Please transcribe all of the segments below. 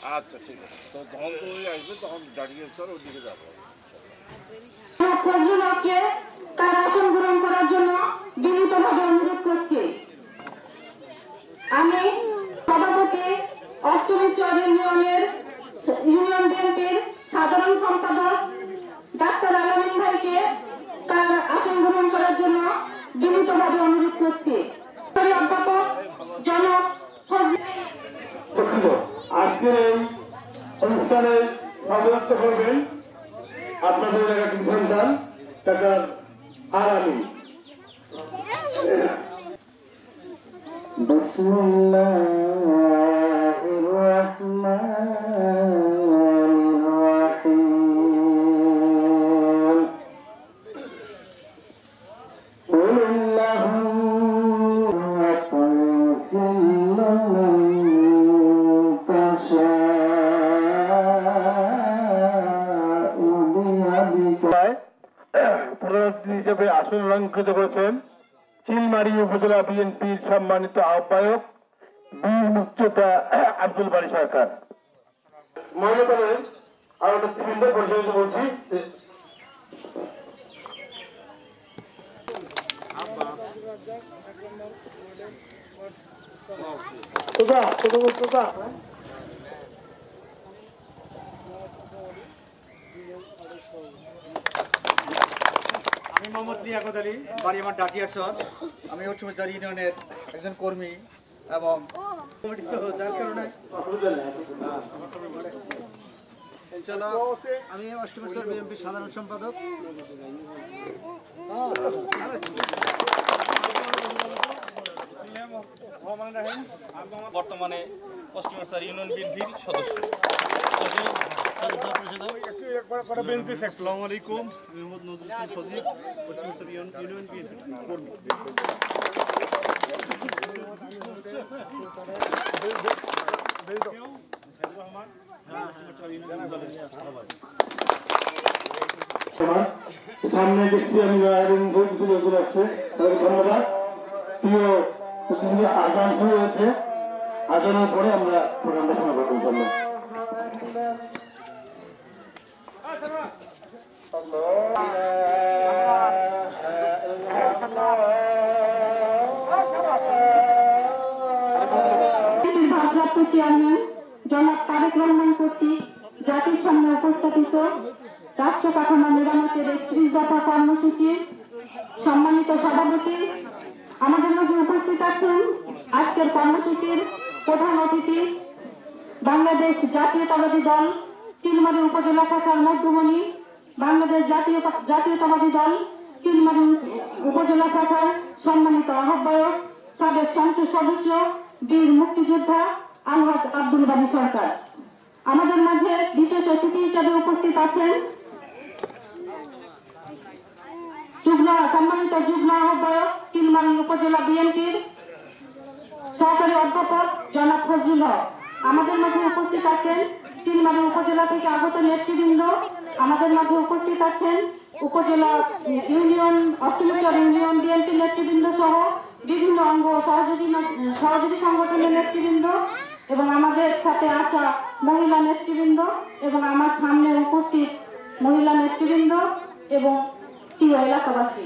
আচ্ছা ঠিক আছে, তো তখন তুমি আসবে, তখন দাঁড়িয়ে স্যার ওইদিকে যাবো। ফজলুলকে তার আসন গ্রহণ করার জন্য বিনীতভাবে অনুরোধ করছি। আমি সভাপতি অষ্টমীচর ইউনিয়ন বিএনপির সাধারণ সম্পাদক ডাক্তার আলামিন ভাইকে তার আসন গ্রহণ করার জন্য বিনীতভাবে অনুরোধ করছি। অধ্যাপক জনাব আজকের এই অনুষ্ঠানে সভাপতিত্ব করবেন আপনাদের একটি সন্তান ডাক্তার আলামিন। বিসমিল্লাহির রাহমানির রাহিম। কুল আল্লাহুম্মা প্রধানমন্ত্রী হিসেবে আসন অলঙ্কৃত করেছেন চিলমারী উপজেলা বিএনপির সম্মানিত আহ্বায়ক বীর মুক্তিযোদ্ধা আব্দুল বারী সরকার। মহিলাদের আরো নেতৃবৃন্দ পরিচালিত বলছি। আমি মোহাম্মদ লিয়াকত আলী, বাড়ি আমার ডাটিয়ারচর। আমি অষ্টমীচর ইউনিয়নের একজন কর্মী এবং যার কারণে আমি অষ্টমীচর বিএনপির সাধারণ সম্পাদক। বর্তমানে অষ্টমীচর ইউনিয়ন বিএনপির সদস্য। আসসালামু আলাইকুম, আমি মোহাম্মদ নজরুল ইসলাম সজীব, অষ্টমীচর ইউনিয়ন বিএনপির কর্মী। সামনে দেখছি আমি আছে, ধন্যবাদ। প্রিয় আগান শুরু হয়েছে, আগানোর পরে আমরা প্রোগ্রামটা শোনাবো ইনশাআল্লাহ। ভারপ্রাপ্ত চেয়ারম্যান জনাব তারেক রহমান কর্তৃক জাতির সামনে উপস্থাপিত রাষ্ট্র কাঠামো মেরামতের ৩১ দফা কর্মসূচির সম্মানিত সভাপতি, আমাদের মধ্যে উপস্থিত আছেন আজকের কর্মসূচির প্রধান অতিথি, বাংলাদেশ জাতীয়তাবাদী দল চিলমারী উপজেলা শাখার মধ্যমণি, বাংলাদেশ জাতীয়তাবাদী দল চিলমারী উপজেলা শাখার সম্মানিত আহ্বায়ক, সাবেক সংসদ সদস্য, বীর মুক্তিযোদ্ধা আলহাজ আব্দুল বারী সরকার। আমাদের মাঝে বিশেষ অতিথি হিসেবে উপস্থিত আছেন সম্মানিত যুগ্ম আহ্বায়ক চিলমারী উপজেলা বিএনপির সহকারী অধ্যাপক জনাব ফজলুল হক। আমাদের মাঝে উপস্থিত আছেন চিলমারী উপজেলা থেকে আগত নেতৃবৃন্দ। আমাদের মাঝে উপস্থিত আছেন উপজেলা অষ্টমীচর ইউনিয়ন বিএনপি নেতৃবৃন্দ সহ বিভিন্ন অঙ্গ সহযোগী সংগঠনের নেতৃবৃন্দ এবং আমাদের সাথে আসা মহিলা নেতৃবৃন্দ এবং আমার সামনে উপস্থিত মহিলা নেতৃবৃন্দ এবং প্রিয় এলাকাবাসী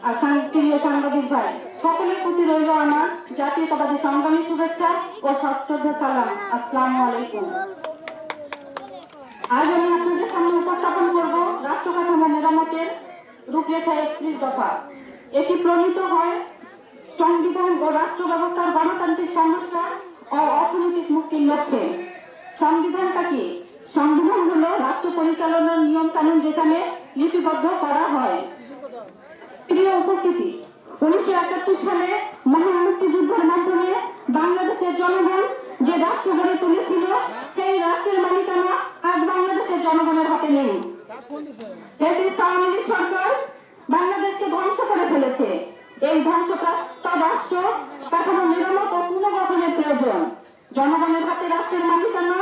আর প্রিয় সাংবাদিক ভাই, সকলের প্রতি রইল আমার জাতীয়তাবাদী সংগ্রামী শুভেচ্ছা ও সশ্রদ্ধ সালাম। আসসালামু আলাইকুম। আজ আমি আপনাদের সামনে উপস্থাপন করব রাষ্ট্র কাঠামো মেরামতের রূপরেখা ৩১ দফা। এটি প্রণীত হয় সংবিধান ও রাষ্ট্র ব্যবস্থার গণতান্ত্রিক সংস্কার ও অর্থনৈতিক মুক্তির লক্ষ্যে। সংবিধানটা কি? সংবিধান হলো রাষ্ট্র পরিচালনার নিয়ম কানুন যেখানে লিপিবদ্ধ করা হয়। প্রিয় উপস্থিতি, 1971 সালে মহান মুক্তিযুদ্ধের মাধ্যমে বাংলাদেশের জনগণ যে রাষ্ট্র গড়ে তুলেছিল, সেই রাষ্ট্রের মালিকানা আজ বাংলাদেশের জনগণের হাতে নেই। আওয়ামী লীগ সরকার বাংলাদেশকে ধ্বংস করে ফেলেছে। এই ধ্বংসপ্রাপ্ত রাষ্ট্র কাঠামো মেরামত ও পুনর্গঠনের প্রয়োজন। জনগণের হাতে রাষ্ট্রের মালিকানা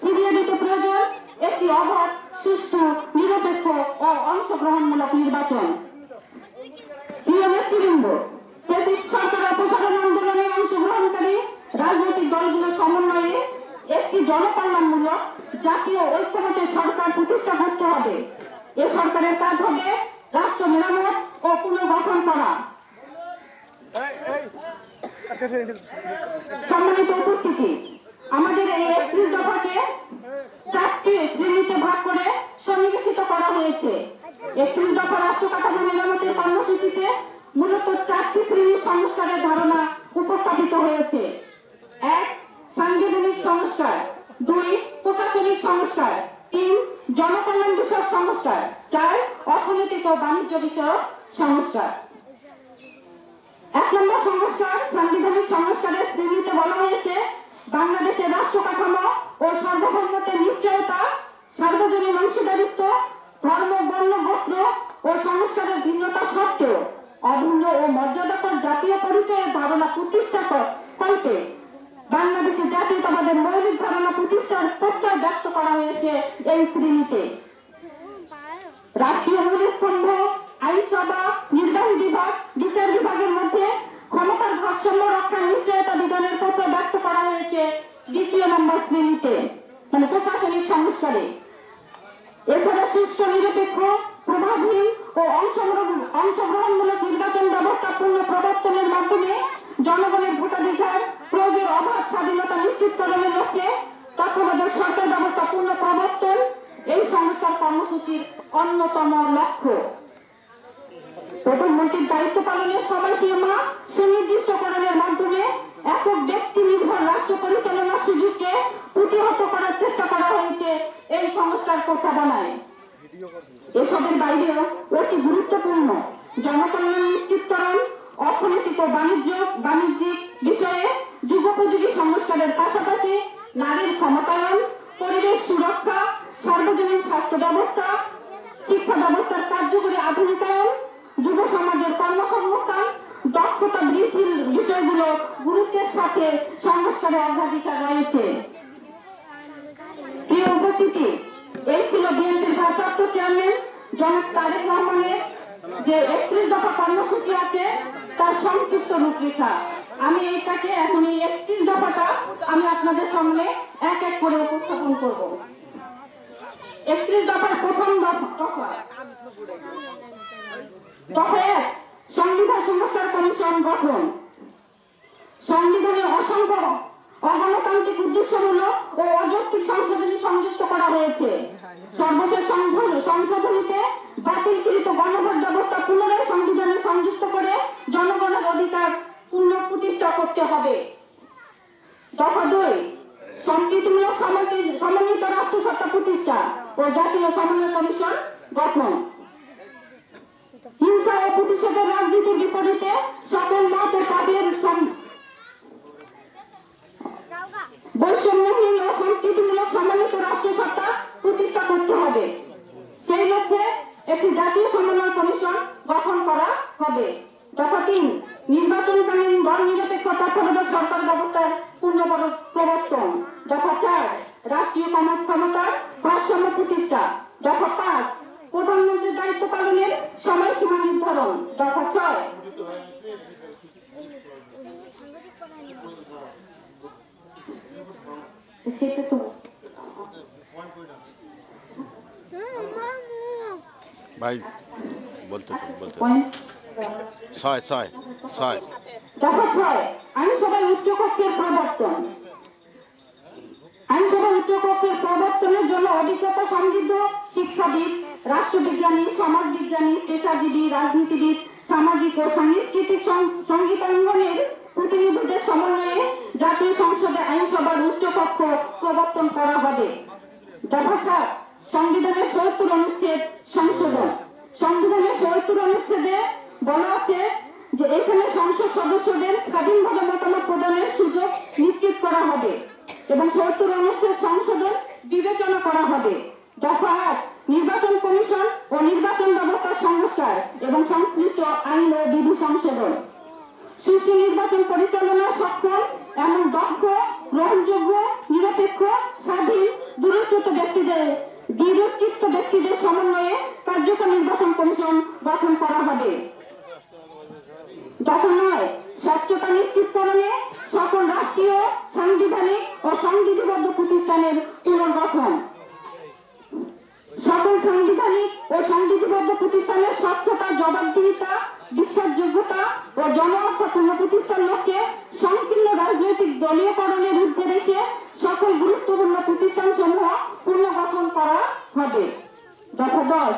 ফিরিয়ে দিতে প্রয়োজন একটি অবাধ, সুষ্ঠু, নিরপেক্ষ ও অংশগ্রহণমূলক নির্বাচন। প্রিয় নেতৃবৃন্দ, সরকার অপসারণ আন্দোলনে অংশগ্রহণকারী রাজনৈতিক দলগুলোর সমন্বয়ে একটি জনকল্যাণমূলক জাতীয় ঐক্যমত্যের সরকার প্রতিষ্ঠা করতে হবে। এ সরকারের কাজ হবে রাষ্ট্র মেরামত ও পুনর্গঠন করা। সম্মানিত উপস্থিতি, আমাদের এই 31 দফাকে 4টি শ্রেণীতে ভাগ করে সন্নিবেশিত করা হয়েছে। 31 দফা রাষ্ট্র কাঠামো মেরামতের কর্মসূচিতে মূলত 4টি শ্রেণীর সংস্কারের ধারণা উপস্থাপিত হয়েছে। 1. সাংবিধানিক সংস্কার, 2. প্রশাসনিক সংস্কার, 3. জনকল্যাণ বিষয়ক সংস্কার, 4. অর্থনৈতিক ও বাণিজ্য বিষয়ক সংস্কার। 1 নম্বর সংস্কার, সাংবিধানিক সংস্কারের শ্রেণীতে বলা হয়েছে বাংলাদেশের রাষ্ট্র কাঠামো ও সার্বভৌমত্বের নিশ্চয়তা, সার্বজনীন অংশীদারিত্ব, ধর্ম, বর্ণ, গোত্র ও সংস্কারের ভিন্নতা সত্ত্বেও অমূল্য ও মর্যাদাকর জাতীয় পরিচয়ের ধারণা প্রতিষ্ঠা করতে বাংলাদেশের জাতীয়তাবাদের মৌলিক ধারণা প্রতিষ্ঠার প্রত্যয় ব্যক্ত করা হয়েছে এই শ্রেণীতে। রাষ্ট্রীয় মূলস্তম্ভ, আইনসভা, নির্বাহী বিভাগ, বিচার বিভাগের মধ্যে ক্ষমতার ভারসাম্য রক্ষার নিশ্চয়তা বিধানের প্রত্যয় ব্যক্ত করা হয়েছে 2 নম্বর শ্রেণীতে, মানে প্রশাসনিক সংস্কারে। এছাড়া সুষ্ঠু, নিরপেক্ষ, প্রভাবহীন ও অংশগ্রহণমূলক নির্বাচন ব্যবস্থা পূর্ণ প্রবর্তনের মাধ্যমে জনগণের ভোটাধিকার প্রয়োগের অবাধ স্বাধীনতা নিশ্চিতকরণের লক্ষ্যে তত্ত্বাবধায়ক সরকার ব্যবস্থা পূর্ণ প্রবর্তন এই সংস্কার কর্মসূচির অন্যতম লক্ষ্য। প্রধানমন্ত্রীর দায়িত্ব পালনের সময়সীমা সুনির্দিষ্টকরণের মাধ্যমে একক ব্যক্তি নির্ভর রাষ্ট্র পরিচালনার সুযোগকে প্রতিহত করার চেষ্টা করা হয়েছে এই সংস্কার প্রস্তাবনায়। এসবের বাইরেও অতি গুরুত্বপূর্ণ জনকল্যাণ নিশ্চিতকরণ, অর্থনৈতিক ও বাণিজ্যিক বিষয়ে যুগোপযোগী সংস্কারের পাশাপাশি নারীর ক্ষমতায়ন, পরিবেশ সুরক্ষা, সার্বজনীন স্বাস্থ্য ব্যবস্থা, শিক্ষা ব্যবস্থার কার্যকরী আধুনিকায়ন, যুব সমাজের কর্মসংস্থান, দক্ষতা বৃদ্ধির বিষয়গুলো গুরুত্বের সাথে সংস্কারের অগ্রাধিকার রয়েছে। প্রিয় উপস্থিতি, এই ছিল বিএনপির ভারপ্রাপ্ত চেয়ারম্যান জনাব তারেক রহমানের যে 31 দফা কর্মসূচি আছে তার সংক্ষিপ্ত রূপরেখা। আমি এইটাকে এখন এই 31 দফাটা আমি আপনাদের সামনে এক এক করে উপস্থাপন করব। 31 দফার প্রথম দফা, দফা 1, সংবিধান সংস্কার কমিশন গঠন। সংবিধানে অসংখ্য অগণতান্ত্রিক উদ্দেশ্যমূলক ও অযৌক্তিক সংশোধনী সংযুক্ত করা হয়েছে। সর্বশেষ সংশোধনীতে বাতিলকৃত গণভোট ব্যবস্থা পুনরায় সংবিধানে সংযুক্ত করে জনগণের অধিকার পূর্ণ প্রতিষ্ঠা করতে হবে। দফা 2, সম্প্রীতিমূলক সমন্বিত রাষ্ট্রসত্তা প্রতিষ্ঠা ও জাতীয় সমন্বয় কমিশন গঠন। হিংসা ও প্রতিশোধের রাজনীতির বিপরীতে সকল মত ও পাপের বৈষম্যহীন ও সম্প্রীতিমূলক সমন্বিত রাষ্ট্রসত্তা প্রতিষ্ঠা করতে হবে। সেই লক্ষ্যে একটি জাতীয় সমন্বয় কমিশন গঠন করা হবে। দফা 3, নির্বাচনকালীন দল নিরপেক্ষ তত্ত্বাবধায়ক সরকার ব্যবস্থার পূর্ণ প্রবর্তন। দফা 4, রাষ্ট্রীয় ক্ষমতার ভারসাম্য প্রতিষ্ঠা। দফা 5, প্রধানমন্ত্রীর দায়িত্ব পালনের সময়সীমা নির্ধারণ। দফা 6, সেটা তো ভাই বলতে 6 দফা 6, আইনসভায় উচ্চকক্ষের প্রবর্তন। আইনসভা উচ্চকক্ষের প্রবর্তনের জন্য অভিজ্ঞতা সমৃদ্ধ শিক্ষাবিদ, রাষ্ট্রবিজ্ঞানী, সমাজবিজ্ঞানী, পেশাজীবী, রাজনীতিবিদ, সামাজিক ও সাংস্কৃতিক সংগীতাঙ্গনের প্রতিনিধিদের সমন্বয়ে জাতীয় সংসদে আইনসভার উচ্চকক্ষ প্রবর্তন করা হবে। দফা 7, সংবিধানের ৭৪ অনুচ্ছেদ সংশোধন। সংবিধানের ৭৪ অনুচ্ছেদে বলা আছে যে এখানে সংসদ সদস্যদের স্বাধীনভাবে মতামত প্রদানের সুযোগ নিশ্চিত করা হবে এবং ৭৪ অনুচ্ছেদ সংশোধন বিবেচনা করা হবে। দফা 8, নির্বাচন কমিশন ও নির্বাচন ব্যবস্থার সংস্কার এবং সংশ্লিষ্ট আইন ও বিধি সংশোধন। সুষ্ঠু নির্বাচন পরিচালনা সক্ষম এমন দক্ষ, গ্রহণযোগ্য, নিরপেক্ষ, স্বাধীন, দৃঢ়চিত্ত ব্যক্তিদের সমন্বয়ে কার্যকর নির্বাচন কমিশন গঠন করা হবে। দফা 9, স্বচ্ছতা নিশ্চিতকরণে সকল রাষ্ট্রীয় সাংবিধানিক ও সংবিধিবদ্ধ প্রতিষ্ঠানের পুনর্গঠন, সকল সাংবিধানিক ও সংবিধিবদ্ধ প্রতিষ্ঠানের স্বচ্ছতা, জবাবদিহিতা, বিশ্বাসযোগ্যতা ও জনঅর্থপূর্ণ প্রতিষ্ঠান লক্ষ্যে সংকীর্ণ রাজনৈতিক দলীয়করণের ঊর্ধ্বে রেখে সকল গুরুত্বপূর্ণ প্রতিষ্ঠান সমূহ পুনর্গঠন করা হবে। দফা 10,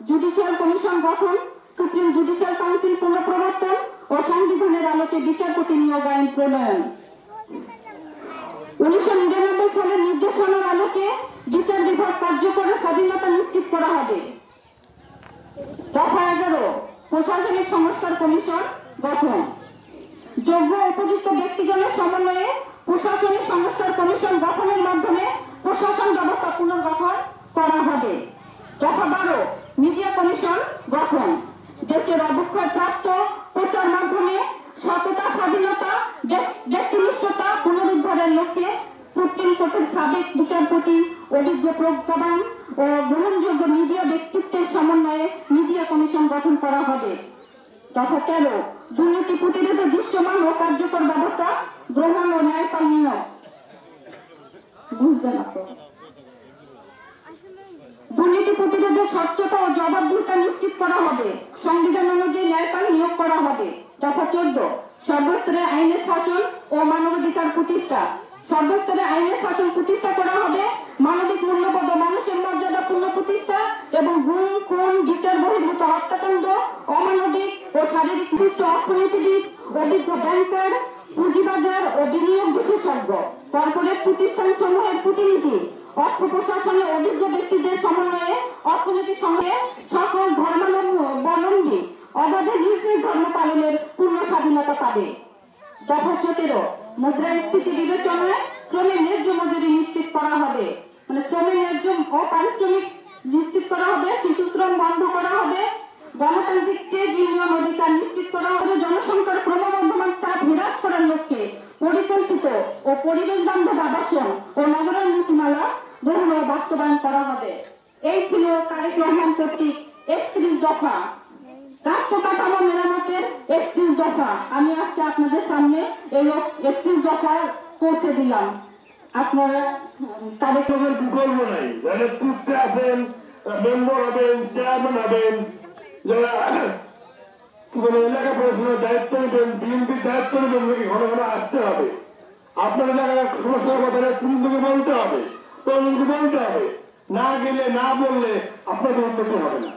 জুডিশিয়াল কমিশন গঠন, সুপ্রিম জুডিশিয়াল কাউন্সিল পুনঃপ্রবর্তন ও সংবিধানের আলোকে বিচারপতি নিয়োগ আইন প্রণয়ন। 1999 সালের নির্দেশনার আলোকে বিচার বিভাগ কার্যকরের স্বাধীনতা নিশ্চিত করা হবে। দফা 11, প্রশাসনিক সংস্কার কমিশন গঠন, যোগ্য উপযুক্ত ব্যক্তিগণের সমন্বয়ে প্রশাসনিক সংস্কার কমিশন গঠনের মাধ্যমে প্রশাসন ব্যবস্থা পুনর্গঠন করা হবে। দফা 12, মিডিয়া কমিশন গঠন, দেশের অবক্ষয়প্রাপ্ত প্রচার মাধ্যমে সততা, স্বাধীনতা, ব্যক্তিনিষ্ঠতা পুনরুদ্ধারের লক্ষ্যে সুপ্রিম কোর্টের সাবেক বিচারপতি, অভিজ্ঞ প্রজ্ঞাবান ও গ্রহণযোগ্য মিডিয়া ব্যক্তিত্বের সমন্বয়ে মিডিয়া কমিশন গঠন করা হবে। দফা 13, দুর্নীতি প্রতিরোধে দৃশ্যমান ও কার্যকর ব্যবস্থা গ্রহণ ও ন্যায়পাল নিয়োগ। বুঝবেন আপনারা, দুর্নীতি প্রতিরোধে স্বচ্ছতা ও জবাবদিহিতা নিশ্চিত করা হবে, সংবিধান অনুযায়ী ন্যায়পাল নিয়োগ করা হবে। দফা 14, সর্বস্তরে আইনের শাসন ও মানবাধিকার প্রতিষ্ঠা, সর্বস্তরে আইনের শাসন প্রতিষ্ঠা করা হবে, মানবিক মূল্যবোধ ও মানুষের মর্যাদাপূর্ণ প্রতিষ্ঠা এবং গুম, খুন, বিচার বহির্ভূত হত্যাকাণ্ড, অমানবিক ও শারীরিক দৃশ্য, অর্থনীতিবিদ, অভিজ্ঞ ব্যাংকার, পুঁজিবাজার ও বিনিয়োগ বিশেষজ্ঞ, কর্পোরেট প্রতিষ্ঠান সমূহের প্রতিনিধি, অর্থ প্রশাসনে অভিজ্ঞ ব্যক্তিদের সমন্বয়ে অর্থনৈতিক সঙ্গে সকল ধর্মাবলম্বী অবাধে নিজ নিজ ধর্ম পালনের পূর্ণ স্বাধীনতা পাবে। দফা 17, মুদ্রাস্ফীতি বিবেচনায় শ্রমের ন্যায্য মজুরি নিশ্চিত করা হবে, মানে শ্রমের ন্যায্য ও পারিশ্রমিক নিশ্চিত করা হবে, শিশু শ্রম বন্ধ করা হবে, গণতান্ত্রিক ট্রেড ইউনিয়ন অধিকার নিশ্চিত করা হবে, জনসংখ্যার ক্রমবর্ধমান চাপ হ্রাস করার লক্ষ্যে পরিকল্পিত ও পরিবেশ বান্ধব আবাসন ও নগরায়ণ নীতিমালা গ্রহণ ও বাস্তবায়ন করা হবে। এই ছিল তারেক রহমান কর্তৃক 31 দফা, রাষ্ট্র কাঠামো মেরামতের 31 দফা। আমি আজকে আপনাদের সামনে এই 31 দফা পৌঁছে দিলাম। আপনারা তারেক রহমানের বিকল্প নাই, যারা করতে আছেন, মেম্বার হবেন, চেয়ারম্যান হবেন, যারা এলাকা পরিষদের দায়িত্ব নেবেন, বিএনপির দায়িত্ব নেবেন, ঘন ঘন আসতে হবে। আপনার এলাকার সমস্যার কথা তৃণমূলকে বলতে হবে, তরুণকে বলতে হবে, না গেলে না বললে আপনাদের উন্নতি হবে না।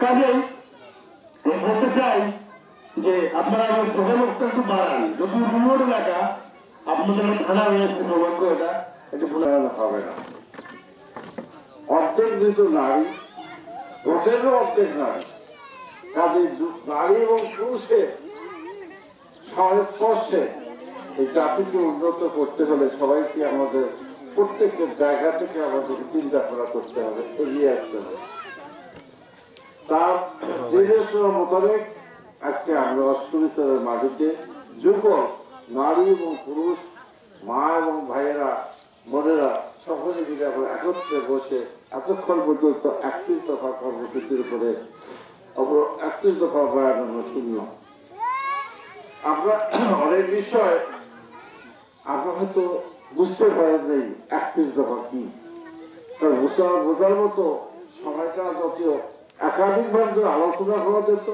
কাজেই বলতে চাই যে আপনারা আমার যোগাযোগটা একটু বাড়ান। যদি রিমোট এলাকা আপনাদের থানা রয়েছে সৌভাগ্য, এটা একটু ভুলে হবে না। অর্ধেক যেহেতু নারী, ভোটেরও অর্ধেক নারী, কাজে নারী এবং পুরুষের সংস্পর্শে এই জাতিকে উন্নত করতে হলে সবাইকে আমাদের প্রত্যেকের জায়গা থেকে আমাদের চিন্তা করা করতে হবে, এগিয়ে আসতে হবে। তার নির্দেশনা মোতাবেক আজকে আমরা অষ্টমীশ্বরের মাটিতে যুগল নারী এবং পুরুষ, মা এবং ভাইয়েরা, বোনেরা সকলে মিলে আমরা একত্রে বসে এতক্ষণ পর্যন্ত 31 দফা কর্মসূচির উপরে 31 দফা বয়ান আমরা শুনলাম। আমরা অনেক বিষয় আমরা হয়তো বুঝতে পারেন নাই 31 দফা কি, বোঝার মতো সময়টা যদিও একাধিকবার যদি আলোচনা করা যেত,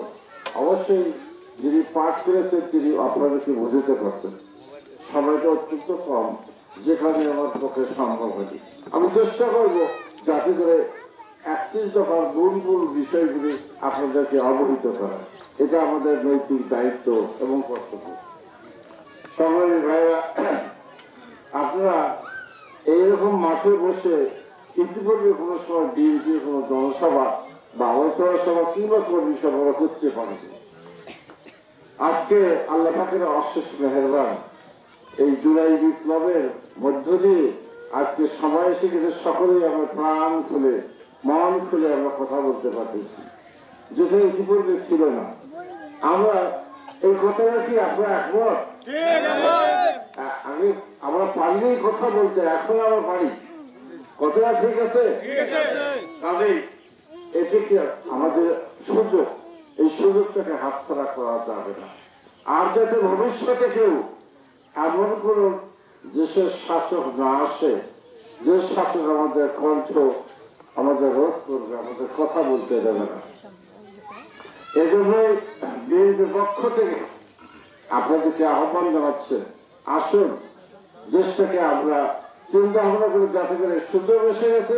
অবশ্যই যিনি পাঠ করেছেন তিনি আপনাদেরকে বোঝাতে পারতেন। সময়টা অত্যন্ত কম, যেখানে আমার পক্ষে সম্ভব হয়নি। আমি চেষ্টা করবো যাতে করে 31 দফার মূল বিষয়গুলি আপনাদেরকে অবহিত করা, এটা আমাদের নৈতিক দায়িত্ব এবং কর্তব্য। সংগ্রামী ভাইরা, আপনারা এইরকম মাঠে বসে ইতিপূর্বে কোনো সময় বিএনপির কোনো জনসভা বা আলোচনা সভা কিংবা কর্মী সভা করতে পারেন। আজকে আল্লাহ পাকের অশেষ মেহেরবান, এই জুলাই বিপ্লবের মধ্য দিয়ে আজকে সময় এসে গেছে সকলেই আমরা প্রাণ খুলে মন খুলে আমরা কথা বলতে পারতেছি, যেটা ইতিপূর্বে ছিল না। আমরা এই কথাটা কি আপনারা একমত? আগে আমরা পারিলেই কথা বলতে, এখন আমরা পারি। কথাটা ঠিক আছে? কাজেই এটি কি আমাদের সুযোগ, এই সুযোগটাকে হাতছাড়া করা যাবে না। আর যাতে ভবিষ্যতে কেউ এমন কোন দেশের শাসক না আসে যে শাসক আমাদের কণ্ঠ আমাদের রোধ করবে, আমাদের কথা বলতে দেবে না। এই জন্যই বিএনপির পক্ষ থেকে আপনাদেরকে আহ্বান জানাচ্ছে, আসুন দেশটাকে আমরা চিন্তা ভাবনা করে যাতে করে সুযোগ এসে গেছে,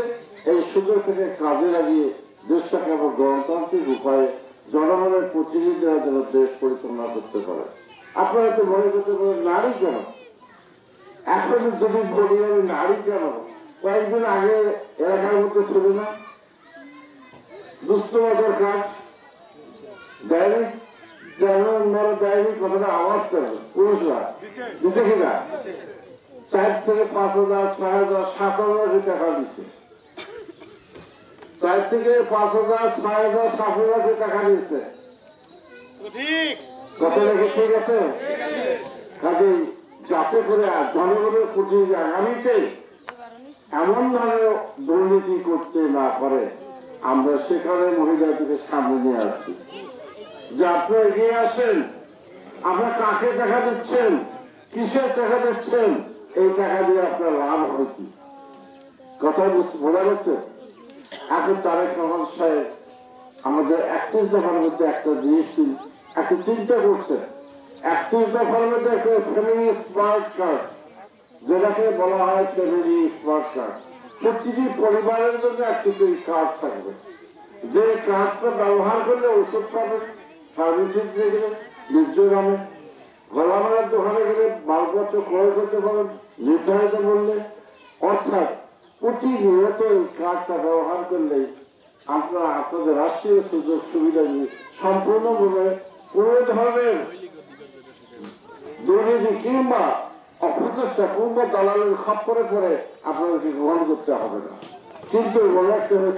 এই সুযোগ থেকে কাজে লাগিয়ে দেশটাকে আমরা গণতান্ত্রিক উপায়ে জনগণের প্রতিনিধিরা যেন দেশ পরিচালনা করতে পারে। আপনারা তো মনে করতে পারেন নারী কেন, এখন যদি বলি আমি নারী কেন, কয়েকদিন আগে এলাকার মধ্যে ছিল না দুষ্টমাদের কাজ দেয়নি, দেয়নি, কথাটা আওয়াজ করে পুরুষরা দিতে কিনা 4 থেকে 5,000, 6,000, 7,000 টাকা দিচ্ছে। 4 থেকে 5,000, 6,000, 7,000 টাকা দিচ্ছে। কথা লেগে ঠিক আছে? কাজে যাতে করে জনগণের প্রতিনিধি আগামীতে এমন ধরনের দুর্নীতি করতে না পারে, আমরা সেখানে মহিলাদেরকে সামনে নিয়ে আসছি যে আপনারা এগিয়ে আসেন, আপনারা কাকে টাকা দিচ্ছেন, কিসের টাকা দিচ্ছেন, এই টাকা দিয়ে আপনার লাভ হবে কি? কথা বোঝা গেছে? এখন তারেক রহমান সাহেব আমাদের 31 দফার মধ্যে একটা জিনিস একটা চিন্তা করছে। 31 দফার মধ্যে একটা ফ্যামিলি স্মার্ট কার্ড, যেটাকে বলা হয় ফ্যামিলি স্মার্ট কার্ড, প্রতিটি পরিবারের জন্য একটি করে কার্ড থাকবে, যে কার্ডটা ব্যবহার করলে ওষুধ পাবেন, ফার্মেসিতে গেলে নির্জয় নামে, গলামালার দোকানে গেলে মালপত্র ক্রয় করতে পারেন নির্ধারিত মূল্যে। অর্থাৎ প্রতিনিয়ত এই কার্ডটা ব্যবহার করলেই আপনারা আপনাদের রাষ্ট্রীয় সুযোগ সুবিধা সম্পূর্ণভাবে কোনো ধরনের দুর্নীতি কিংবা অপ্রচেষ্টা কিংবা দালালের খপ্পরে পরে আপনাদেরকে গ্রহণ করতে হবে না। কিন্তু মনে রাখতে হবে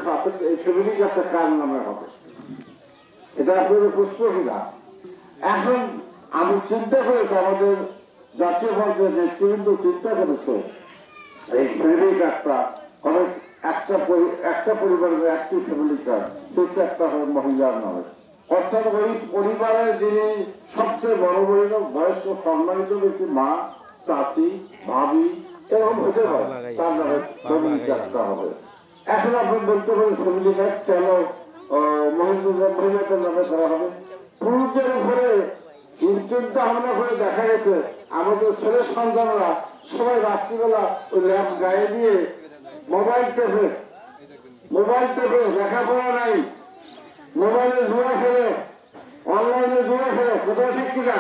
এই ফ্যামিলি কার্ডটা কার নামে হবে, এটা আপনাদের প্রশ্ন কিনা। এখন আমি চিন্তা করেছি, আমাদের জাতীয় পর্যায়ে নেতৃবৃন্দ চিন্তা করেছে এই ফ্যামিলি কার্ডটা অনেক একটা পরিবারের একটি ফ্যামিলি কার্ড, সেটা একটা হবে মহিলার নামে। অর্থাৎ ওই পরিবারের যিনি সবচেয়ে বড় বয়স্ক সম্মানিত ব্যক্তি, মা, চাচি, ভাবি এরকম হতে পারে, তার নামে ফ্যামিলি কার্ডটা হবে। এখন আপনি বলতে পারেন ফ্যামিলি কার্ড কেন মহিলাদের নামে করা হবে? পুরুষদের উপরে চিন্তা ভাবনা করে দেখা গেছে আমাদের ছেলে সন্তানরা সবাই রাত্রিবেলা ওই ল্যাম্প গায়ে দিয়ে মোবাইল টেপে লেখাপড়া নাই, মোবাইলে জুয়া খেলে, অনলাইনে জুয়া খেলে, কোথাও ঠিক কিনা?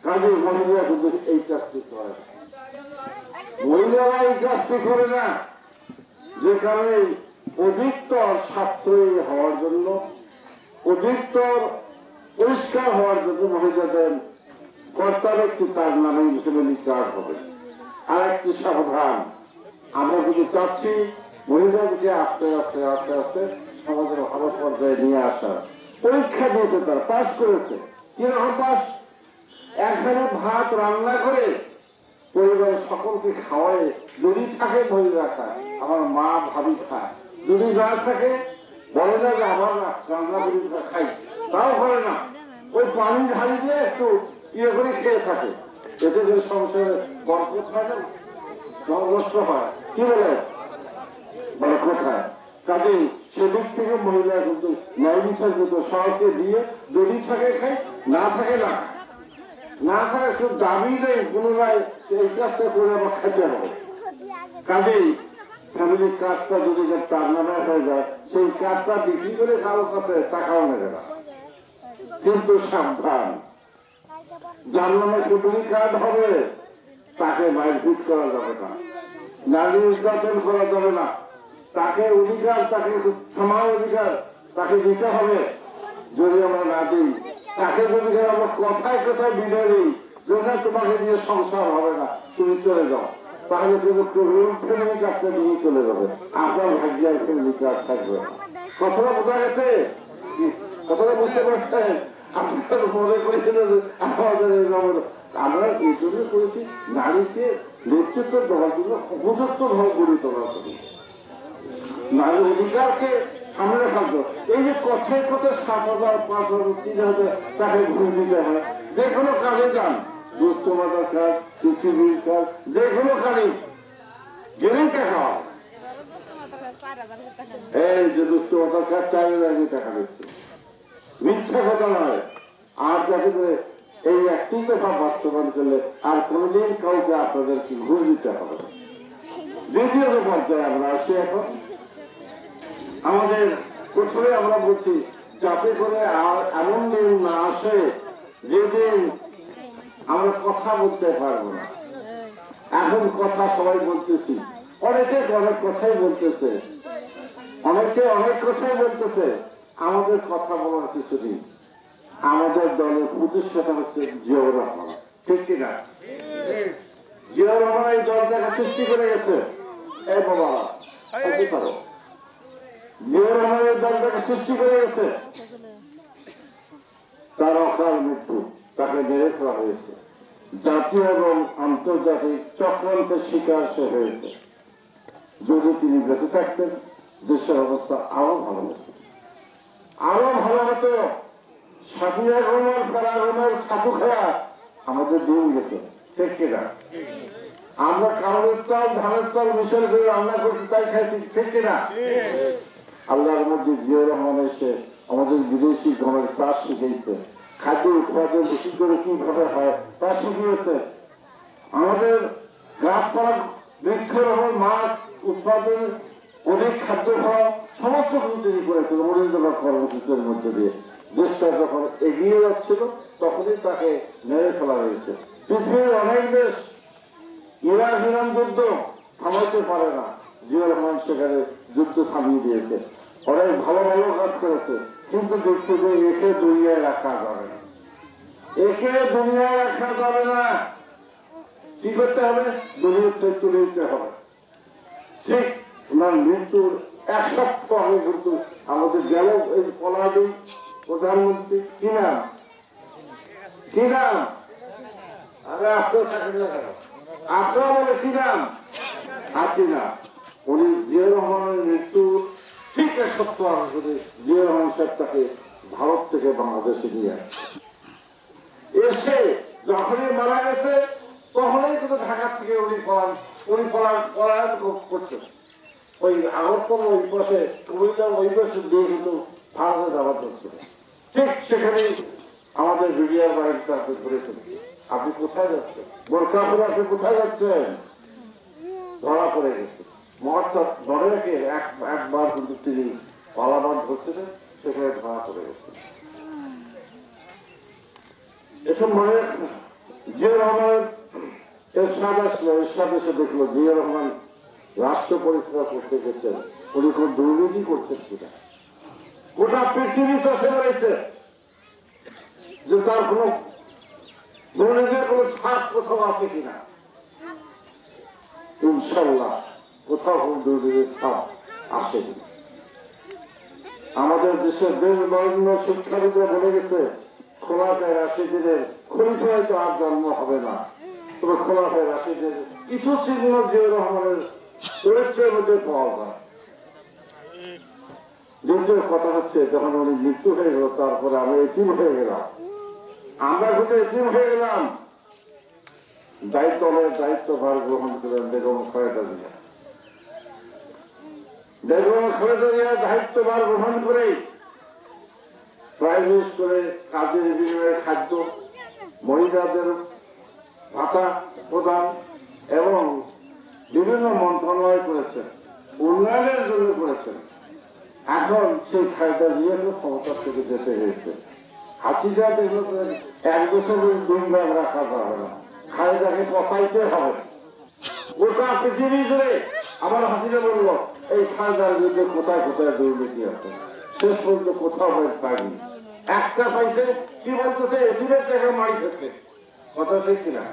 কাজে মহিলারা কিন্তু এই কাজটি করে, মহিলারা এই কাজটি করে না। যে কারণে অধিকতর সাশ্রয়ী হওয়ার জন্য, অধিকতর পরিষ্কার হওয়ার জন্য মহিলাদের কর্তার একটি তার নামে ফ্যামিলি কার্ড হবে। আর একটি সাবধান, আমরা কিন্তু চাচ্ছি মহিলাদেরকে আস্তে আস্তে আস্তে আস্তে সমাজের ভালো পর্যায়ে নিয়ে আসা। পরীক্ষা দিয়েছে, তারা পাস করেছে। কিরকম পাস? একখানে ভাত রান্না করে পরিবারের সকলকে খাওয়ায়, যদি থাকে মহিলা খায়, আমার মা ভাবি খায়, যদি না থাকে বলে না যে আমার রান্না করি খাই, তাও করে না, ওই পানি ঢালি দিয়ে একটু ইয়ে করে খেয়ে থাকে। এতে করে সংসারে বরকত হয় না, নষ্ট হয়, কি বলে বরকত হয়। কাজেই সেদিক থেকে মহিলা কিন্তু ন্যায় বিচার কিন্তু সবাইকে দিয়ে, যদি থাকে খাই, না থাকে না, না থাকে কেউ দাবি নেই পুনরায় এই কাজটা করে আমার খেতে হবে। কাজেই ফ্যামিলি কার্ডটা যদি তার নামে হয়ে যায়, সেই কার্ডটা বিক্রি করে কারো কাছে টাকাও নেবে না। কিন্তু সাবধান, যার নামে ফ্যামিলি কার্ড হবে তাকে মারপিট করা যাবে না, নারী নির্যাতন করা যাবে না, তাকে অধিকার, তাকে সমান অধিকার তাকে দিতে হবে। যদি আমরা না দিই, তাকে যদি আমরা কথায় কথায় বিদায় দিই যে তোমাকে দিয়ে সংসার হবে না, তুমি চলে যাও, তাহলে কিন্তু ফ্যামিলি কার্ডটা নিয়ে চলে যাবে, আপনার ভাগ্যের ফ্যামিলি কার্ড থাকবে। কথাটা বোঝা গেছে? কথাটা বুঝতে পারছেন? আপনার মনে করেছিলেন আমাদের আমরা এই জন্য করেছি নারীকে নেতৃত্ব দেওয়ার জন্য উপযুক্ত ভাবে গড়ে তোলার জন্য, নারীর অধিকারকে সামনে রাখার জন্য। এই যে কথায় কথায় 7,000, 5,000, 3,000 তাকে ঘুরে দিতে হয়, যে কোনো কাজে যান দুষ্টমাতার কাজ, পৃথিবীর কাজ, যেগুলো খালি গেলেই টাকা হয়। এই যে দুষ্টমাতার কাজ 4,000 টাকা দিচ্ছে, মিথ্যা কথা নয়। আর যাকে করে এই একটি কথা বাস্তবায়ন করলে আর কোনদিন কাউকে আপনাদেরকে ঘুষ দিতে হবে না। দ্বিতীয় পর্যায়ে আমরা আসি এখন। আমাদের প্রথমে আমরা বলছি যাতে করে আর এমন দিন না আসে যেদিন আমরা কথা বলতে পারবো না। এখন কথা সবাই বলতেছি, অনেকে অনেক কথাই বলতেছে, অনেকে অনেক কথাই বলতেছে। আমাদের কথা বলার কিছু নেই। আমাদের দলের প্রতিষ্ঠাতা হচ্ছে জিয়াউর রহমান, ঠিক কিনা? জিয়াউর রহমান এই দলটাকে সৃষ্টি করে গেছে। এই বাবা জিয়াউর রহমান এই দলটাকে সৃষ্টি করে গেছে। তার অকাল মৃত্যু, তাকে মেরে ফেলা হয়েছে। জাতীয় এবং আন্তর্জাতিক চক্রান্তের শিকার সে হয়েছে। যদি তিনি বেঁচে থাকতেন দেশের অবস্থা আরো ভালো হতো, আরো ভালো হতো। সাফিয়া রহমান ফেরাগনের ছাতু খায়া আমাদের দিন গেছে, ঠিক কিনা? আমরা কাউরের চাল, ধানের চাল মিশন করে রান্না করছি, তাই খাইছি, ঠিক কিনা? আল্লাহর মধ্যে জিয়াউর রহমান এসে আমাদের বিদেশি গমের চাষ শিখেছে, খাদ্য উৎপাদন বেশি করে কিভাবে হয় তা শিখিয়েছে। আমাদের গাছপালা, বৃক্ষরোপণ, মাছ উৎপাদন, অধিক খাদ্য খাওয়া, সমস্ত কিছু তিনি করেছেন মরিন্দা কর্মসূচির মধ্যে দিয়ে। দেশটা যখন এগিয়ে যাচ্ছিল তখনই তাকে মেরে ফেলা হয়েছে। পৃথিবীর অনেক দেশ ইরাক ইরান যুদ্ধ থামাইতে পারে না, জিয়াউর রহমান সেখানে যুদ্ধ থামিয়ে দিয়েছে। অনেক ভালো ভালো কাজ করেছে, কিন্তু দেখছে যে একে দুনিয়ায় রাখা যাবে না, একে দুনিয়ায় রাখা যাবে না। কি করতে হবে? দুনিয়াতে তুলে দিতে হবে। ঠিক ওনার মৃত্যুর 1 সপ্তাহ আগে কিন্তু আমাদের গেল এই পলাদি প্রধানমন্ত্রী, কি নাম, কি নাম? আরে আপনার থাকেন না কেন? আপনার বলে কি নাম? হাসিনা। উনি জিয়াউর রহমানের মৃত্যুর ঠিক 1 সপ্তাহ আগে জিয়াউর রহমান সাহেব তাকে ভারত থেকে বাংলাদেশে নিয়ে আসছে। এসে যখনই মারা গেছে তখনই কিন্তু ঢাকা থেকে উনি পলায়ন করছেন। ওই আগরতলা ওই পাশে, কুমিল্লার ওই পাশে দিয়ে কিন্তু ভারতে যাওয়ার হচ্ছিল। ঠিক সেখানেই আমাদের মিডিয়ার বাড়িতে তাকে ধরেছেন। আপনি কোথায় যাচ্ছেন? বোরখা পরে আপনি কোথায় যাচ্ছেন? ধরা পড়ে গেছে। মহাত্মা ধরে রেখে একবার কিন্তু তিনি পালাবার ধরছিলেন, সেখানে ধরা পড়ে গেছে। এসব মনে জিয়াউর রহমান এরশাদ আসলো, এরশাদ এসে দেখলো জিয়াউর রহমান রাষ্ট্র পরিচালনা করতে গেছেন, উনি কোন দুর্নীতি করছেন কিনা। গোটা পৃথিবী চষে বেড়েছে যে তার কোন দুর্নীতির কোন ছাপ কোথাও আছে কিনা। ইনশাল্লাহ কোথাও কোন দুর্নীতির ছাপ আসেনি। আমাদের দেশের বেশ বর্ণ শিক্ষাবিদরা বলে গেছে খোলাফায়ে রাশিদের খলিফায় তো আর জন্ম হবে না, তবে খোলাফায়ে রাশিদের কিছু চিহ্ন জিয়াউর রহমানের চরিত্রের মধ্যে পাওয়া যায়। দ্বিতীয় কথা হচ্ছে যখন উনি মৃত্যু হয়ে গেল তারপরে আমি এতিম হয়ে গেলাম, আমরা কিন্তু এতিম হয়ে গেলাম। দায়িত্বভার গ্রহণ করলেন বেগম খালেদা জিয়া। বেগম খালেদা জিয়া দায়িত্বভার গ্রহণ করে প্রাইভেট করে কাজের বিনিময়ে খাদ্য, মহিলাদের ভাতা প্রদান এবং বিভিন্ন মন্ত্রণালয় করেছেন, উন্নয়নের জন্য করেছেন। এখন সেই খালেদা জিয়াকে ক্ষমতা থেকে যেতে হয়েছে। হাসিনা দেখলো 1 বছরের 2 ভাগ রাখা যাবে না, খালেদাকে পচাইতে হবে। গোটা পৃথিবী জুড়ে আবার হাসিনা বললো এই খালেদার বিরুদ্ধে কোথায় কোথায় দুর্নীতি আছে, শেষ পর্যন্ত কোথাও পায়নি। একটা পাইছে, কি বলতেছে এসিডের টাকা মাই খেছে, কথা ঠিক কিনা?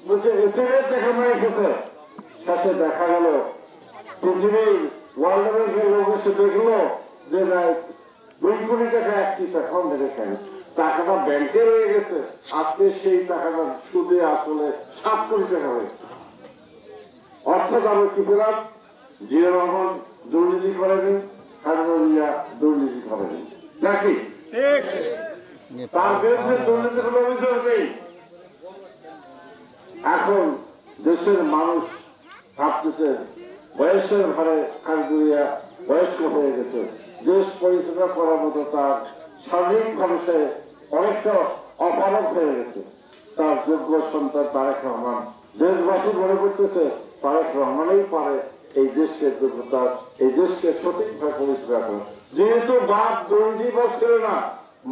বলছে এসিডের টাকা মাই খেছে। শেষে দেখা গেল পৃথিবীর ওয়ার্ল্ড ব্যাংকের লোক এসে দেখলো যে 2 কোটি টাকা একটি টাকাও মেরে খায়, টাকাটা ব্যাংকে রয়ে গেছে। আজকে সেই টাকাটা সুদে আসলে 7 কোটি টাকা হয়েছে। অর্থাৎ আমরা কি পেলাম? জিয়াউর রহমান দুর্নীতি করেনি, খালেদা জিয়া দুর্নীতি করেনি, নাকি? তার বিরুদ্ধে দুর্নীতির কোনো অভিযোগ নেই। এখন দেশের মানুষ ভাবতেছে বয়সের ভারে কাজগুলিয়া বয়স্ক হয়ে গেছে, দেশ পরিচালনা করার মতো তার শারীরিকভাবে সে অনেকটা অপারক হয়ে গেছে। তার যোগ্য সন্তান তারেক রহমান, দেশবাসী মনে করতেছে তারেক রহমানই পারে এই দেশের যোগ্যতা, এই দেশকে সঠিকভাবে পরিচালনা করে। যেহেতু বাপ দুর্নীতিবাজ ছিল না,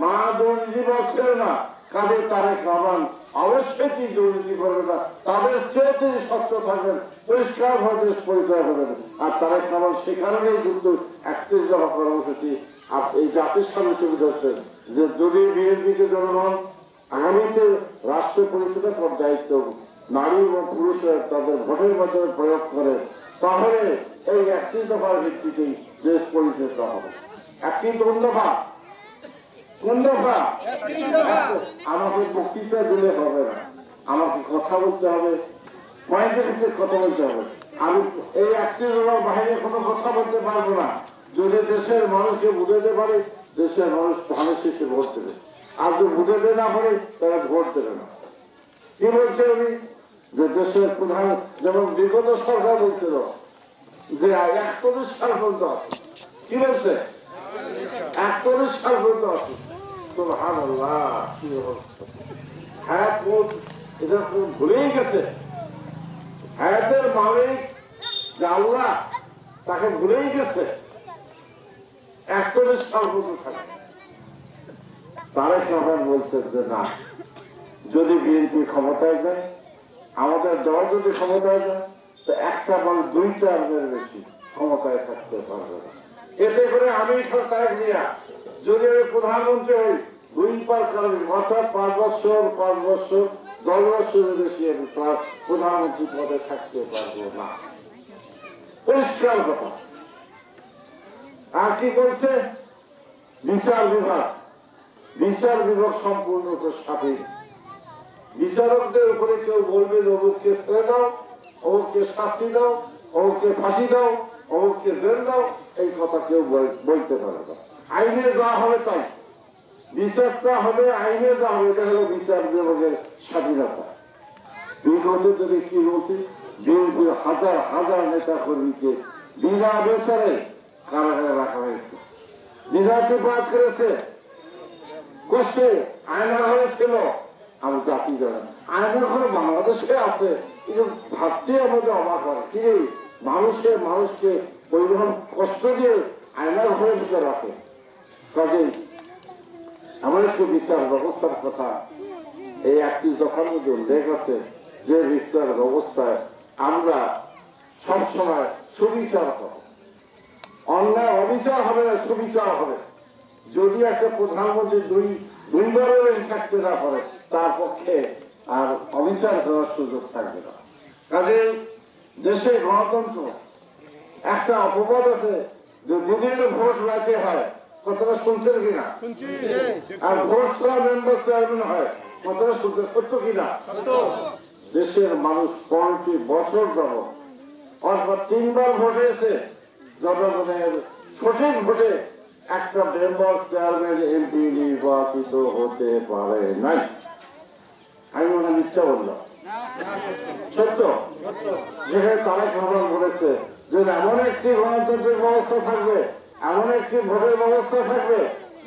মা দুর্নীতিবাজ ছিল না, কাজে তারেক রহমান অবশ্যই কি দুর্নীতি করবে না, তাদের চেয়ে তিনি স্বচ্ছ থাকবেন, পরিষ্কার ভাবে দেশ পরিচয় করবেন। আর তারেক রহমান সে কারণেই কিন্তু 31 দফা কর্মসূচি এই জাতির সামনে তুলে ধরছেন যে যদি বিএনপিকে জনগণ আগামীতে রাষ্ট্র পরিচালনা করার দায়িত্ব নারী এবং পুরুষের তাদের ভোটের মাধ্যমে প্রয়োগ করে, তাহলে এই 31 দফার ভিত্তিতেই দেশ পরিচালিত হবে। 31 দফা কোন দফা? আমাকে বক্তৃতা দিলে হবে না, আমাকে কথা বলতে হবে, পয়েন্টের ভিতরে কথা বলতে হবে। আমি এই 31 দফার বাইরে কোনো কথা বলতে পারবো না। যদি দেশের মানুষকে বুঝাতে পারে, দেশের মানুষ ধানের শীষে ভোট দেবে, আর যদি বুঝাতে না পারে তারা ভোট দেবে না। কি বলছে উনি? যে দেশের প্রধান, যেমন বিগত সরকার বলছিল যে 41 সাল পর্যন্ত আছে। কি বলছে? 41 সাল পর্যন্ত আছে। সুবহানাল্লাহ, কি অবস্থা! হায়াত এটা ভুলেই গেছে। হায়াতের মালিক যে আল্লাহ, তাকে ভুলেই গেছে। 41 সাল পর্যন্ত থাকে। তারেক রহমান বলছেন যে না, যদি বিএনপি ক্ষমতায় যায়, আমাদের দল যদি ক্ষমতায় যায়, তো একটা বল 2 টার্মের বেশি ক্ষমতায় থাকতে পারবে না। এতে করে আমি তারেক মিয়া যদি আমি প্রধানমন্ত্রী হই, 2 পার কারণ অর্থাৎ 5 বছর 10 বছরের বেশি আমি প্রধানমন্ত্রী পদে থাকতে পারবো না। পরিষ্কার কথা। আর কি করছে? বিচার বিভাগ সম্পূর্ণ স্বাধীন। বিচারকদের উপরে কেউ বলবে যে অমুককে ছেড়ে দাও, অমুককে শাস্তি দাও, অমুককে ফাঁসি দাও, অমুককে জেল দাও, এই কথা কেউ বলতে পারে না। আইনে যা হবে তাই, বিচারটা হবে আইনে যা হবে, এটা হলো বিচার বিভাগের স্বাধীনতা। বিগত যদি কি বলছি, বিএনপির হাজার হাজার নেতা কর্মীকে বিনা বিচারে কারাগারে রাখা হয়েছে, নিরাপদ করেছে, করছে। আয়না ঘরে ছিল, আমি জাতি জানেন আয়না ঘরে বাংলাদেশে আছে, কিন্তু ভাবতে আমাদের অবাক হয়। কি মানুষকে পরিবহন কষ্ট দিয়ে আয়নার ঘরের ভিতরে রাখে। কাজেই আমার একটু বিচার ব্যবস্থার কথা এই 31 দফার মধ্যে উল্লেখ আছে, যে বিচার ব্যবস্থায় আমরা সবসময় সুবিচার হব, অন্যায় অবিচার হবে না, সুবিচার হবে। যদি একটা প্রধানমন্ত্রী দুইবারের বেশি থাকতে না পারে, তার পক্ষে আর অবিচার করার সুযোগ থাকবে না। কাজে দেশে গণতন্ত্র একটা অপবাদ আছে যে দিনের ভোট রাতে হয়, কথাটা শুনছেন কিনা? আর ভোট ছাড়া মেম্বার চেয়ারম্যান হয়, কথাটা শুনতে সত্য কিনা? দেশের মানুষ 50 বছর যাব অর্থাৎ 3 বার ভোট হয়েছে, জনগণের সঠিক ভোটে একটা মেম্বার চেয়ারম্যান এমপি নির্বাচিত হতে পারে নাই। আমি মনে হয় মিথ্যা বললাম? সত্য। যেখানে তারেক রহমান বলেছে যে এমন একটি গণতান্ত্রিক ব্যবস্থা থাকবে, এমন একটি ভোটের ব্যবস্থা থাকবে,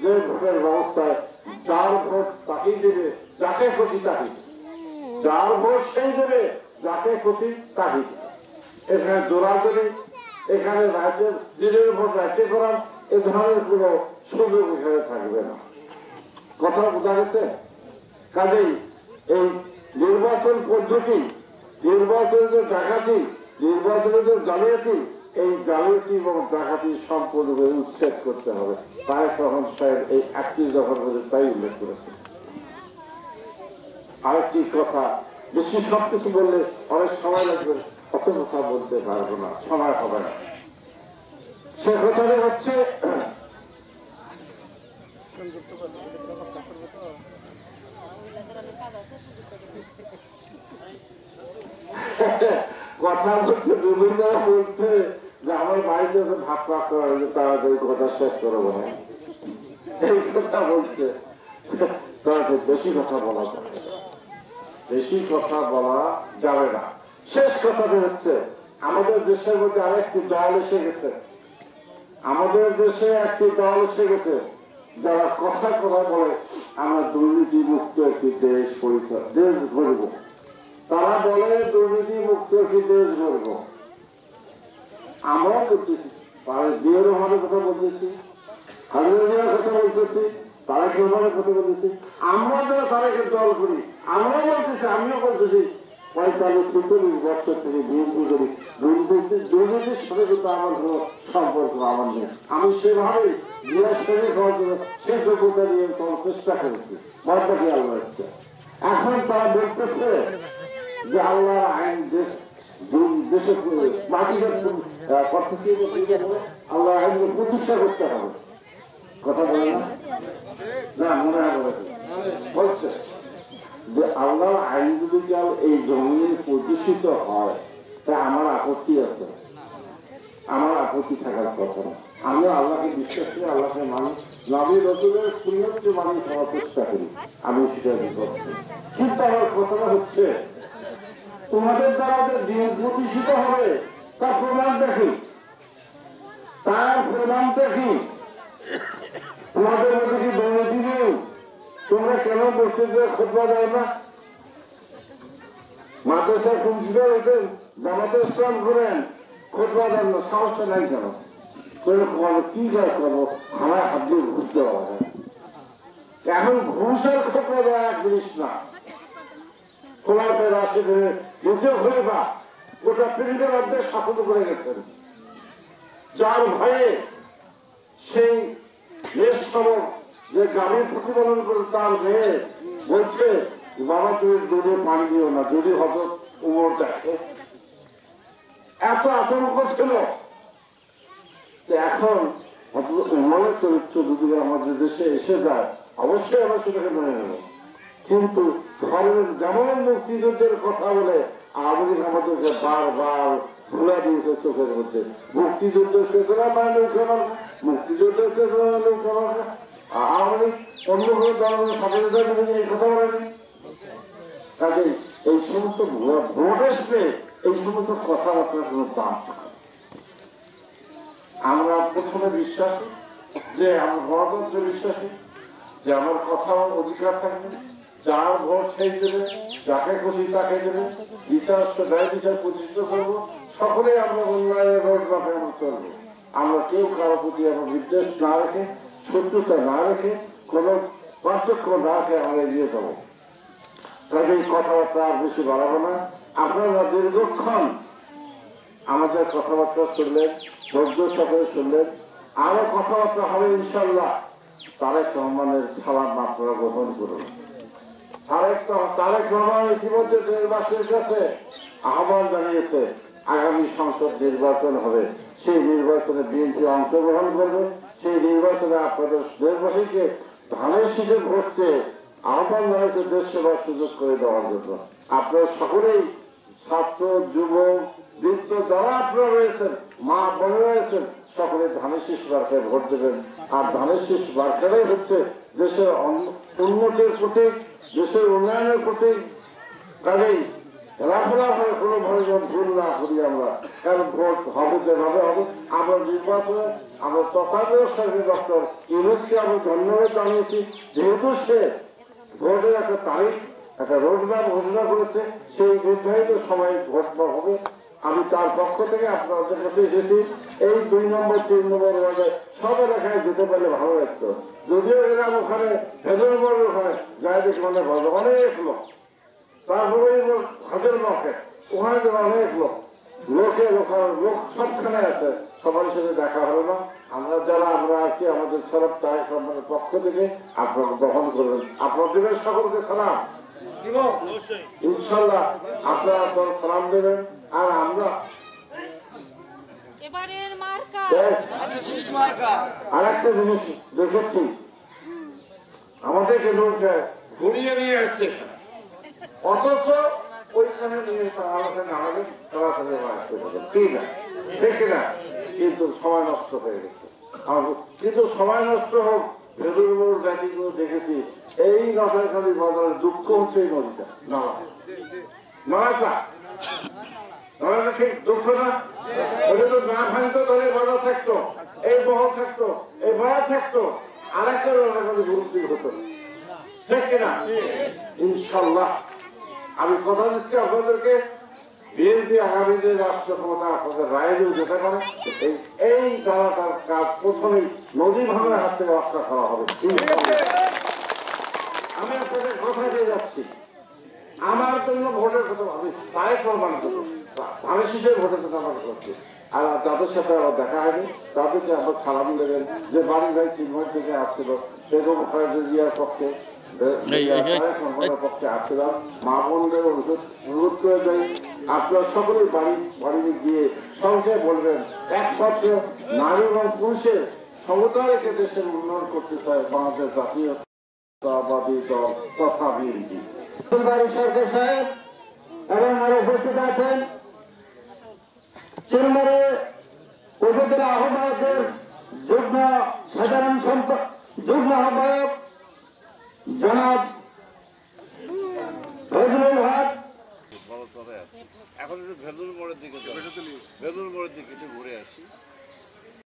যে ভোটের ব্যবস্থায় যার ভোট তাকেই দেবে, যাকে খুশি তাকে, যার ভোট সেই দেবে, যাকে খুশি তাকে। এখানে জোরাজোরি, এখানে রাজ্যের দিনের ভোট রাজ্যে করার এ ধরনের কোন সুযোগ এখানে থাকবে না। কথা বোঝা গেছে? কাজেই এই নির্বাচন পদ্ধতি, নির্বাচনের যে ডাকাতি, নির্বাচনের যে জালিয়াতি, এই জালিয়াতি এবং ডাকাতি সম্পূর্ণভাবে উচ্ছেদ করতে হবে। তারেক রহমান সাহেব এই 31 দফার মধ্যে তাই উল্লেখ করেছে। আরেকটি কথা, বেশি সবকিছু বললে অনেক সময় লাগবে, অত কথা বলতে পারবো না, সময় হবে না। সে কথাটা হচ্ছে কথা বলতে বিভিন্ন বলছে যে আমার বাড়িতে ভাত পাক করা হয়েছে, তাড়াতাড়ি কথা শেষ করবো না, এই কথা বলছে। বেশি কথা বলা যাবে। বেশি কথা বলা যাবে না। শেষ কথাটা হচ্ছে আমাদের দেশের মধ্যে আরেকটি দল এসে গেছে, আমাদের দেশে একটি দল এসে গেছে যারা কথা বলে আমরা দুর্নীতি মুক্ত একটি দেশ দেশ গড়ব। তারা বলে দুর্নীতি মুক্ত একটি দেশ গড়ব। আমরাও করতেছি, জিয়া রহমানের কথা বলতেছি, খালেদা জিয়ার কথা বলতেছি, তারেক রহমানের কথা বলতেছি। আমরা যারা তারেকের দল করি আমরাও বলতেছি, আমিও বলতেছি 45-46 বছর থেকে বিএনপি করি, দুর্নীতির সাথে কিন্তু আমার কোনো সম্পর্ক আমার নেই। আমি সেভাবে জিয়ার সঙ্গে খাওয়ার জন্য সেই যোগ্যতা নিয়ে তোমার চেষ্টা করেছি, বাদবাকি আল্লাহ হচ্ছে। এখন তারা বলতেছে যে আল্লাহ আইন দেশের মাটিকে আল্লাহ আইন প্রতিষ্ঠা করতে হবে। কথা বলে না মনে হয় বলছে যে আল্লাহ আইন যদি কেউ এই জমিনে প্রতিষ্ঠিত হয় তা আমার আপত্তি আছে, আমার আপত্তি থাকার কথা না। আমি আল্লাহকে বিশ্বাস করি, আল্লাহকে মানি, নবী রাসূলের সুন্নতকে মানি খাওয়ার চেষ্টা করি, আমি সেটা করছি। কিন্তু আমার কথাটা হচ্ছে তোমাদের দ্বারা যে দিন প্রতিষ্ঠিত হবে তার প্রমাণটা কি? তার প্রমাণটা কি? তোমাদের মধ্যে কি দুর্নীতি নেই? তোমরা কেন মসজিদে খুতবা দাও না? মাদ্রাসার প্রিন্সিপাল হতেন, জামাতে ইসলাম করেন, খুতবা দেন না, সাহসটা নাই কেন? কি কাজ করবো? আমার হাত দিয়ে ঘুষ দেওয়া হয়। এখন ঘুষের খুতবা দেওয়া এক জিনিস না। খোলাতে রাশি ধরে দ্বিতীয় খলিফা গোটা পৃথিবীর মধ্যে শাসন করে গেছেন, যার ভয়ে সেই দেশ সমক যে গ্রামের প্রতিপালন করে তার মেয়ে বলছে বাবা তুমি দুধে পানি দিও না, যদি হত উমর দেখে। এত আতঙ্ক ছিল। এখন উমরের চরিত্র যদি আমাদের দেশে এসে যায় অবশ্যই আমরা সেটাকে মেনে নেব। কিন্তু ধর্মের যেমন মুক্তিযুদ্ধের কথা বলে আওয়ামী লীগ আমাদেরকে বারবার ভুলা দিয়েছে চোখের মধ্যে। মুক্তিযুদ্ধের চেতনা মানে কেন? মুক্তিযুদ্ধের চেতনা মানে কেন? আওয়ামী লীগ অন্য কোনো ধর্মের স্বাধীনতা নিয়ে এই কথা বলেনি। কাজে এই সমস্ত ভোট আসবে, এই সমস্ত কথাবার্তার কোনো দাম থাকে। আমরা প্রথমে বিশ্বাসী যে আমরা গণতন্ত্রে বিশ্বাসী, যে আমার কথা অধিকার থাকবে, যার ভোট সেই দেবে, যাকে খুশি তাকে দেবে, বিচার ন্যায় বিচার প্রতিষ্ঠিত করবো। সকলে আমরা উন্নয়নের রোড মাপে আমরা চলবো। আমরা কেউ কারো প্রতি আমরা বিদ্বেষ না রেখে, শত্রুতা না রেখে, কোন পার্থক্য না রেখে আমরা এগিয়ে যাবো। কাজে এই কথাবার্তা আর বেশি বাড়াবো না। আপনারা দীর্ঘক্ষণ আমাদের কথাবার্তা শুনলেন, ধৈর্য সহকারে শুনলেন। আরো কথাবার্তা হবে ইনশাল্লাহ। তারেক রহমানের সালাম আপনারা গ্রহণ করুন। তারেক রহমান ইতিমধ্যে দেশবাসীর কাছে আহ্বান জানিয়েছে, আগামী সংসদ নির্বাচন হবে, সেই নির্বাচনে বিএনপি অংশগ্রহণ করবে। সেই নির্বাচনে আপনাদের দেশবাসীকে ধানের শীষে ভোট চেয়ে আহ্বান জানিয়েছে দেশ সেবার সুযোগ করে দেওয়ার জন্য। আপনারা সকলেই ছাত্র, যুবক, বৃদ্ধ যারা আপনারা রয়েছেন, মা বোনে রয়েছেন, সকলে ধানের শীষ বার্তায় ভোট দেবেন। আর ধানের শীষ বার্তাটাই হচ্ছে দেশের উন্নতির প্রতীক, দেশের উন্নয়নের প্রতীক। কাজেই রাফলাভাবে কোনোভাবে যেন ভুল না করি আমরা, কারণ ভোট হবে যেভাবে হবে। আমরা নির্বাচনে আমরা তথাকথিত সরকারি ডক্টর ইউনুসকে আমরা ধন্যবাদ জানিয়েছি, যেহেতু সে ভোটের একটা তারিখ, একটা রোডম্যাপ ঘোষণা করেছে, সেই নির্ধারিত সময় ভোট হবে। আমি তার পক্ষ থেকে আপনাদের কাছে এসেছি। এই 2 নম্বর 3 নম্বর ওয়ার্ডে সব এলাকায় যেতে পারলে ভালো লাগতো। যদিও এলাম ওখানে হেদরগড় ওখানে যায় দেখি অনেক ভালো, অনেক লোক। তারপরে হাজার মার্কেট ওখানে যে অনেক লোক, লোক সবখানে আছে, সবার সাথে দেখা হলো না। আমরা যারা আমরা আছি আমাদের সরব তারেক রহমানের পক্ষ থেকে আপনারা গ্রহণ করবেন। আপনাদের সকলকে সালাম ইনশাল্লাহ, আপনারা সালাম দেবেন। আর আমরা আর একটা জিনিস দেখেছি, আমাদেরকে লোকটা ঘুরিয়ে নিয়ে আসছে, অথচ ওইখানে নিয়ে আমাদের সরাসরি আসতে পারবেন ঠিক না, ঠিক না? কিন্তু সময় নষ্ট হয়ে গেছে। কিন্তু সময় নষ্ট হোক, ভেদুর জাতিগুলো দেখেছি এই নটাখালী বাজারের দুঃখ হচ্ছে এই নদীটা নড়াটা ঠিক দুঃখ না। ওটা তো না ভাঙতো তাহলে বাজার থাকতো, এই বহর থাকতো, এই বয়া থাকতো, আর একটা নটাখালী গুরুত্ব হতো, ঠিক কিনা? ইনশাল্লাহ আমি কথা দিচ্ছি আপনাদেরকে, বিএনপি আগামী যে রাষ্ট্র ক্ষমতা আপনাদের রায় দিয়ে যেতে পারে, এই ধারাটার কাজ প্রথমেই নদী ভাঙার হাত থেকে রক্ষা করা হবে। আমি আপনাদের কথা দিয়ে যাচ্ছি, আমার জন্য ভোটের কথা আমি তাই প্রমাণ করবো, ধানের শীষের ভোটের কথা আমার করছি। আর যাদের সাথে আমার দেখা হয়নি তাদেরকে আমার সালাম দেবেন, যে বাড়ি ভাই চিন্ময় থেকে আসছিল, বেগম খালেদা জিয়ার পক্ষে পক্ষে আসছিলাম, মা বোনদের অনুরোধ করে যাই, আপনারা সকলেই বাড়ি গিয়ে সঙ্গে বলবেন একমাত্র নারী এবং পুরুষের সমতা রেখে দেশের উন্নয়ন করতে চায় বাংলাদেশ জাতীয়তাবাদী দল তথা বিএনপি। সরকার সাহেব এবং আরো উপস্থিত আছেন চিলমারি উপজেলা আহ্বায়কের যুগ্ম সাধারণ যুগ্ম আহ্বায়ক জনাব ফজলুল হক। এখন একটু ভেলুর মোড়ের দিকে একটু ঘুরে আসি।